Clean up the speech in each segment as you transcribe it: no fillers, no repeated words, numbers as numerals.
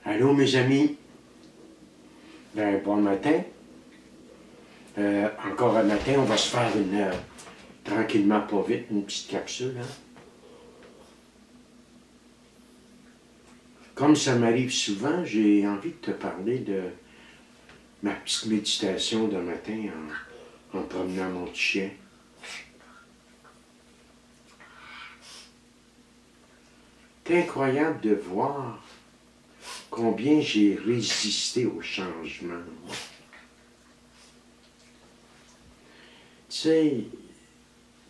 Allô, mes amis? Bon matin. Encore un matin, on va se faire tranquillement, pas vite, une petite capsule. Hein? Comme ça m'arrive souvent, j'ai envie de te parler de ma petite méditation de matin en promenant mon petit chien. C'est incroyable de voir combien j'ai résisté au changement. Tu sais,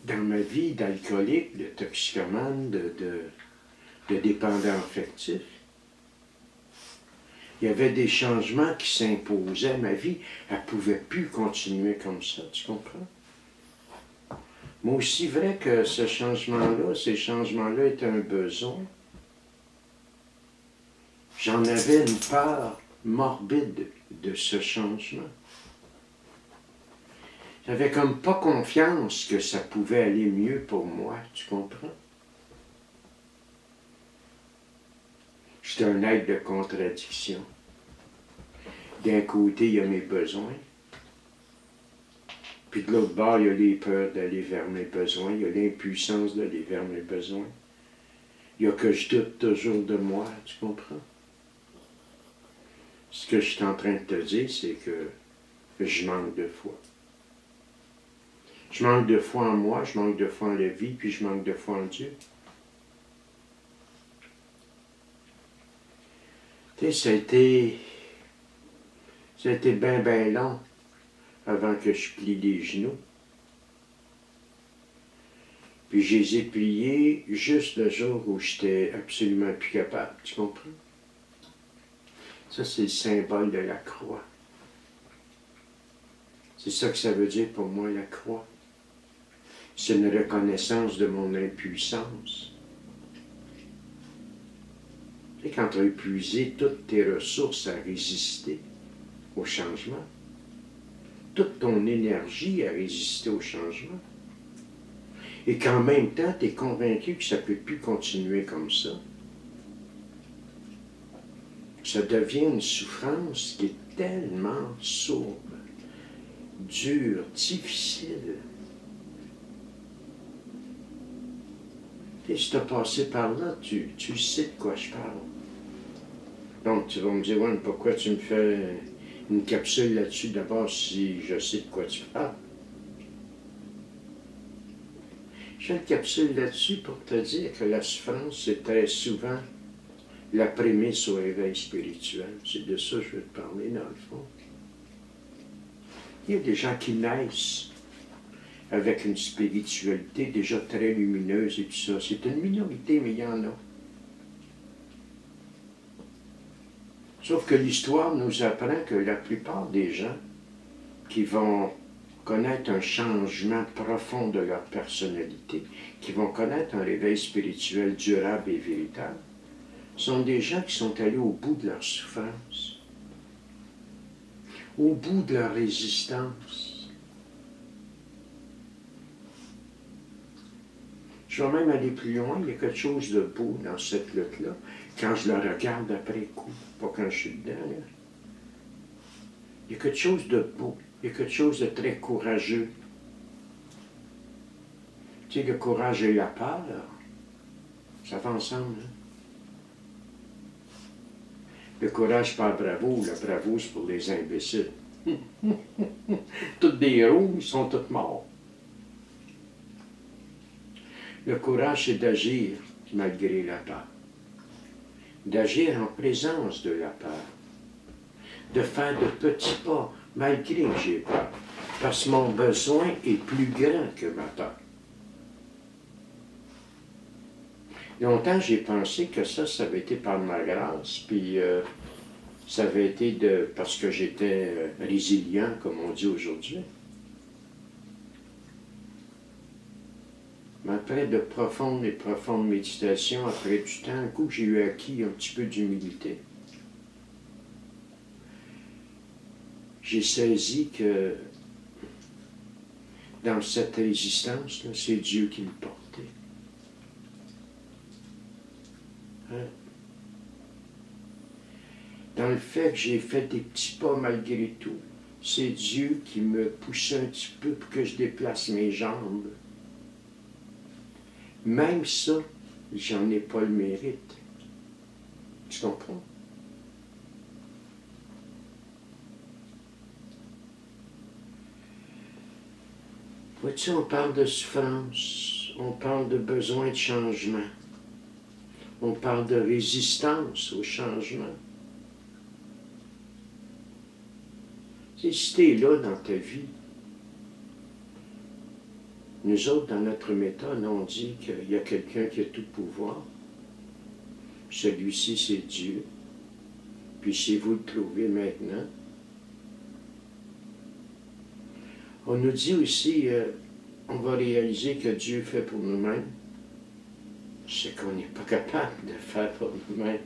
dans ma vie d'alcoolique, de toxicomane, de dépendant affectif, il y avait des changements qui s'imposaient. Ma vie, elle ne pouvait plus continuer comme ça, tu comprends? Mais aussi vrai que ce changement-là, ces changements-là étaient un besoin, j'en avais une peur morbide de ce changement. J'avais comme pas confiance que ça pouvait aller mieux pour moi, tu comprends? J'étais un être de contradiction. D'un côté, il y a mes besoins, puis de l'autre bord, il y a les peurs d'aller vers mes besoins, il y a l'impuissance d'aller vers mes besoins. Il y a que je doute toujours de moi, tu comprends? Ce que je suis en train de te dire, c'est que je manque de foi. Je manque de foi en moi, je manque de foi en la vie, puis je manque de foi en Dieu. Tu sais, ça a été bien long avant que je plie les genoux. Puis je les ai pliés juste le jour où j'étais absolument plus capable, tu comprends? Ça, c'est le symbole de la croix. C'est ça que ça veut dire pour moi, la croix. C'est une reconnaissance de mon impuissance. Tu sais, quand tu as épuisé toutes tes ressources à résister au changement, toute ton énergie à résister au changement, et qu'en même temps, tu es convaincu que ça ne peut plus continuer comme ça, ça devient une souffrance qui est tellement sourde, dure, difficile. Et si tu as passé par là, tu sais de quoi je parle. Donc, tu vas me dire, ouais, mais pourquoi tu me fais une capsule là-dessus d'abord si je sais de quoi tu parles? Je fais une capsule là-dessus pour te dire que la souffrance, c'est très souvent la prémisse au réveil spirituel. C'est de ça que je veux te parler, dans le fond. Il y a des gens qui naissent avec une spiritualité déjà très lumineuse et tout ça. C'est une minorité, mais il y en a. Sauf que l'histoire nous apprend que la plupart des gens qui vont connaître un changement profond de leur personnalité, qui vont connaître un réveil spirituel durable et véritable, sont des gens qui sont allés au bout de leur souffrance, au bout de leur résistance. Je vais même aller plus loin, il y a quelque chose de beau dans cette lutte-là, quand je la regarde après coup, pas quand je suis dedans. Là. Il y a quelque chose de beau, il y a quelque chose de très courageux. Tu sais, le courage et la peur, ça va ensemble. Hein? Le courage par bravo, la bravo c'est pour les imbéciles. Tous des héros, ils sont tous morts. Le courage, c'est d'agir malgré la peur. D'agir en présence de la peur. De faire de petits pas malgré que j'ai peur. Parce que mon besoin est plus grand que ma peur. Longtemps, j'ai pensé que ça avait été par ma grâce, puis ça avait été parce que j'étais résilient, comme on dit aujourd'hui. Mais après de profondes et profondes méditations, après du temps, un coup, j'ai eu acquis un petit peu d'humilité. J'ai saisi que dans cette résistance, c'est Dieu qui me portait. Hein? dans le fait que j'ai fait des petits pas malgré tout. C'est Dieu qui me pousse un petit peu pour que je déplace mes jambes. Même ça, j'en ai pas le mérite. Tu comprends? Vois-tu, on parle de souffrance, on parle de besoin de changement, on parle de résistance au changement. Si tu es là dans ta vie, nous autres, dans notre méthode, on dit qu'il y a quelqu'un qui a tout pouvoir. Celui-ci, c'est Dieu. Puis si vous le trouvez maintenant. On nous dit aussi, on va réaliser que Dieu fait pour nous-mêmes ce qu'on n'est pas capable de faire pour nous-mêmes.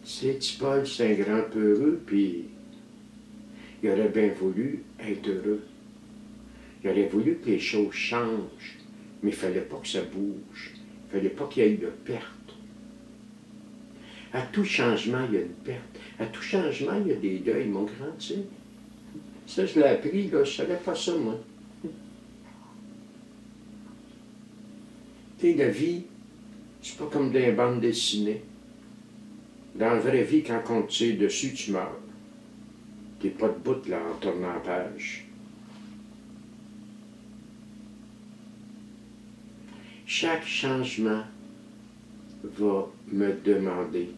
C'est petit Paul, c'est un grand peureux, puis il aurait bien voulu être heureux. Il aurait voulu que les choses changent, mais il ne fallait pas que ça bouge. Il ne fallait pas qu'il y ait de perte. À tout changement, il y a une perte. À tout changement, il y a des deuils, mon grand, tu sais. Ça, je l'ai appris, là, je ne savais pas ça, moi. Tu sais, la vie, c'est pas comme dans les bandes dessinées. Dans la vraie vie, quand on te tire dessus, tu meurs. T'es pas debout là en tournant la page. Chaque changement va me demander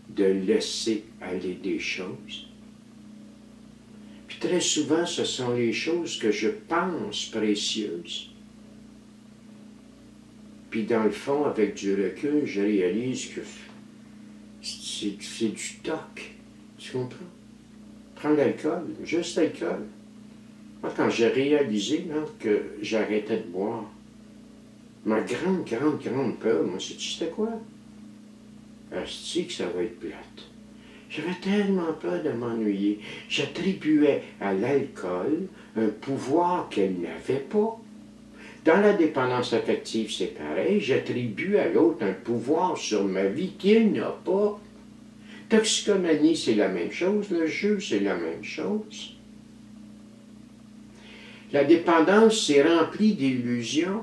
de laisser aller des choses. Puis très souvent, ce sont les choses que je pense précieuses. Puis dans le fond, avec du recul, je réalise que c'est du toc. Tu comprends? Prends l'alcool, juste l'alcool. Moi, quand j'ai réalisé là, que j'arrêtais de boire, ma grande peur, moi, c'était quoi? Asti que ça va être plate. J'avais tellement peur de m'ennuyer. J'attribuais à l'alcool un pouvoir qu'elle n'avait pas. Dans la dépendance affective, c'est pareil. J'attribue à l'autre un pouvoir sur ma vie qu'il n'a pas. Toxicomanie, c'est la même chose. Le jeu, c'est la même chose. La dépendance, c'est rempli d'illusions,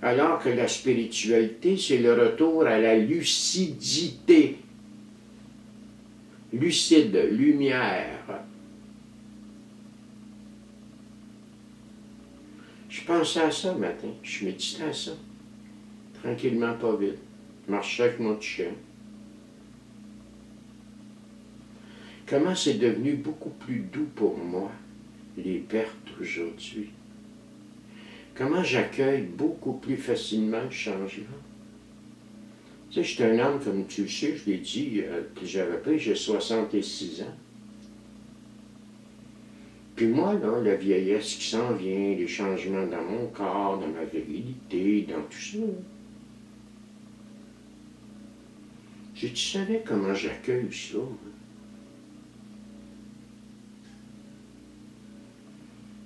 alors que la spiritualité, c'est le retour à la lucidité. Lucide, lumière. Je pensais à ça matin, je méditais à ça. Tranquillement, pas vite. Je marchais avec mon petit chien. Comment c'est devenu beaucoup plus doux pour moi, les pertes aujourd'hui. Comment j'accueille beaucoup plus facilement le changement. Tu sais, je suis un homme, comme tu le sais, je l'ai dit plusieurs reprises, j'ai 66 ans. Puis moi, là, la vieillesse qui s'en vient, les changements dans mon corps, dans ma virilité, dans tout ça. Tu savais comment j'accueille ça?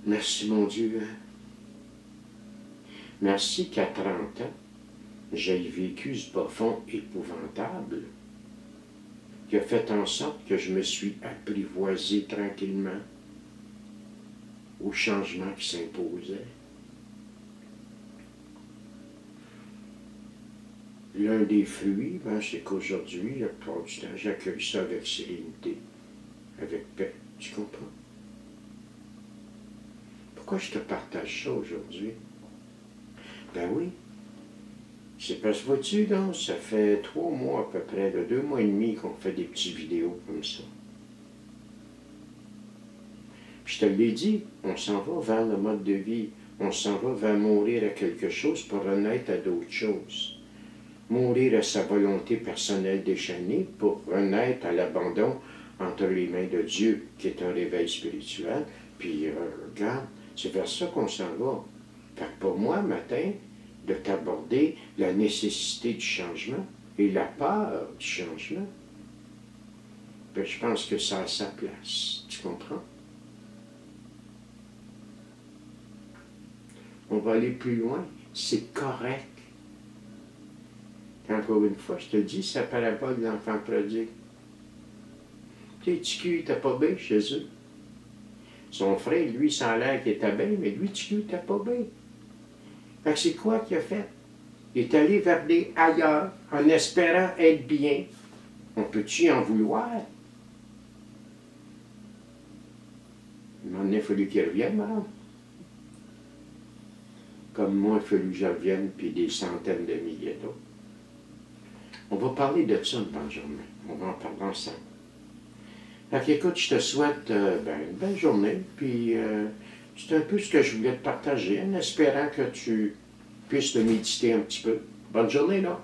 Merci, mon Dieu. Merci qu'à 30 ans, j'ai vécu ce bas-fond épouvantable qui a fait en sorte que je me suis apprivoisé tranquillement au changement qui s'imposait. L'un des fruits, c'est qu'aujourd'hui, la plupart du temps, j'accueille ça avec sérénité, avec paix. Tu comprends? Pourquoi je te partage ça aujourd'hui? Ben oui. C'est parce que, vois-tu, là, ça fait 3 mois à peu près, 2 mois et demi qu'on fait des petites vidéos comme ça. Puis je te l'ai dit, on s'en va vers le mode de vie. On s'en va vers mourir à quelque chose pour renaître à d'autres choses. Mourir à sa volonté personnelle déchaînée pour renaître à l'abandon entre les mains de Dieu, qui est un réveil spirituel. Puis, regarde, c'est vers ça qu'on s'en va. Fait que pour moi, matin, de t'aborder la nécessité du changement et la peur du changement, ben, je pense que ça a sa place. Tu comprends? on va aller plus loin, c'est correct. Encore une fois, je te dis, c'est la parabole de l'enfant prodigue. Tes petits culs, il était pas bien chez eux. Son frère, lui, ça a l'air qu'il était bien, mais lui, petit cul, il était pas bien. Fait que c'est quoi qu'il a fait? Il est allé vers des ailleurs en espérant être bien. On peut-tu en vouloir? Il m'en a fallu qu'il revienne, madame. Comme moi, il a fallu que je revienne, puis des centaines de milliers d'autres. On va parler de ça une bonne journée. On va en parler ensemble. Fait qu'écoute, je te souhaite une belle journée, puis c'est un peu ce que je voulais te partager, en espérant que tu puisses le méditer un petit peu. Bonne journée, là!